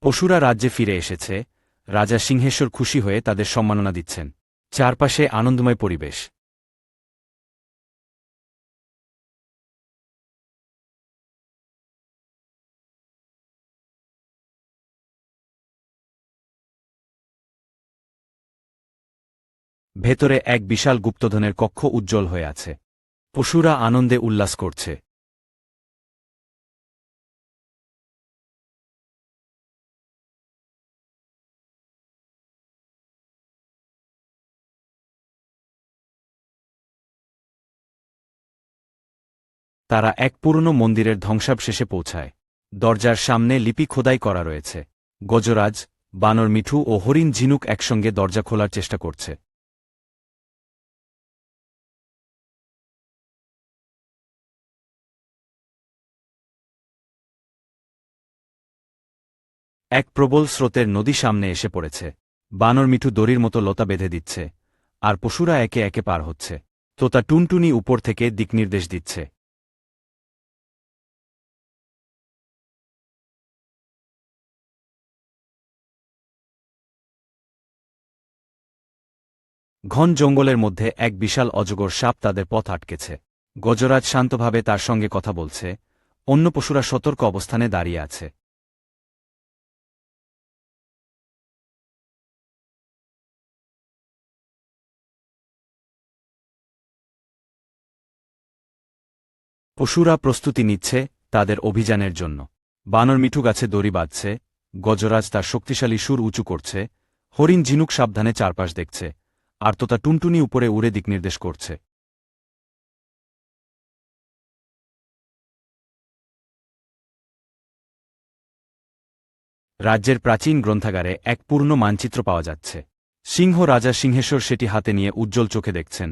পশুরা রাজ্যে ফিরে এসেছে, রাজা সিংহেশ্বর খুশি হয়ে তাদের সম্মাননা দিচ্ছেন। চারপাশে আনন্দময় পরিবেশ। ভেতরে এক বিশাল গুপ্তধনের কক্ষ উজ্জ্বল হয়ে আছে। পশুরা আনন্দে উল্লাস করছে। তারা এক পুরনো মন্দিরের ধ্বংসাবশেষে পৌঁছায়। দরজার সামনে লিপি খোদাই করা রয়েছে। গজরাজ, বানর মিঠু ও হরিণ ঝিনুক একসঙ্গে দরজা খোলার চেষ্টা করছে। এক প্রবল স্রোতের নদী সামনে এসে পড়েছে। বানর মিঠু দড়ির মতো লতা বেঁধে দিচ্ছে, আর পশুরা একে একে পার হচ্ছে। তোতা টুনটুনি উপর থেকে দিকনির্দেশ দিচ্ছে। ঘন জঙ্গলের মধ্যে এক বিশাল অজগর সাপ তাদের পথ আটকেছে। গজরাজ শান্তভাবে তার সঙ্গে কথা বলছে, অন্য পশুরা সতর্ক অবস্থানে দাঁড়িয়ে আছে। পশুরা প্রস্তুতি নিচ্ছে তাদের অভিযানের জন্য। বানর মিঠু গাছে দড়ি বাঁধছে, গজরাজ তার শক্তিশালী সুর উঁচু করছে, হরিণ ঝিনুক সাবধানে চারপাশ দেখছে, আর তোতা টুনটুনি উপরে উড়ে দিকনির্দেশ করছে। রাজ্যের প্রাচীন গ্রন্থাগারে এক পূর্ণ মানচিত্র পাওয়া যাচ্ছে। সিংহ রাজা সিংহেশ্বর সেটি হাতে নিয়ে উজ্জ্বল চোখে দেখছেন।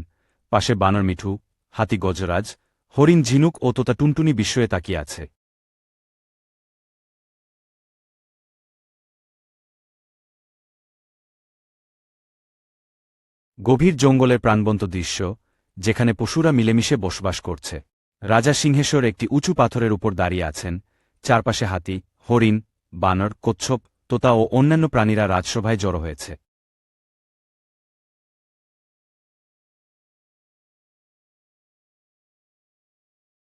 পাশে বানর মিঠু, হাতি গজরাজ, হরিণ ঝিনুক ও তোতা টুনটুনি বিস্ময়ে তাকিয়ে আছে। গভীর জঙ্গলের প্রাণবন্ত দৃশ্য, যেখানে পশুরা মিলেমিশে বসবাস করছে। রাজা সিংহেশ্বর একটি উঁচু পাথরের উপর দাঁড়িয়ে আছেন। চারপাশে হাতি, হরিণ, বানর, কচ্ছপ, তোতা ও অন্যান্য প্রাণীরা রাজসভায় জড়ো হয়েছে।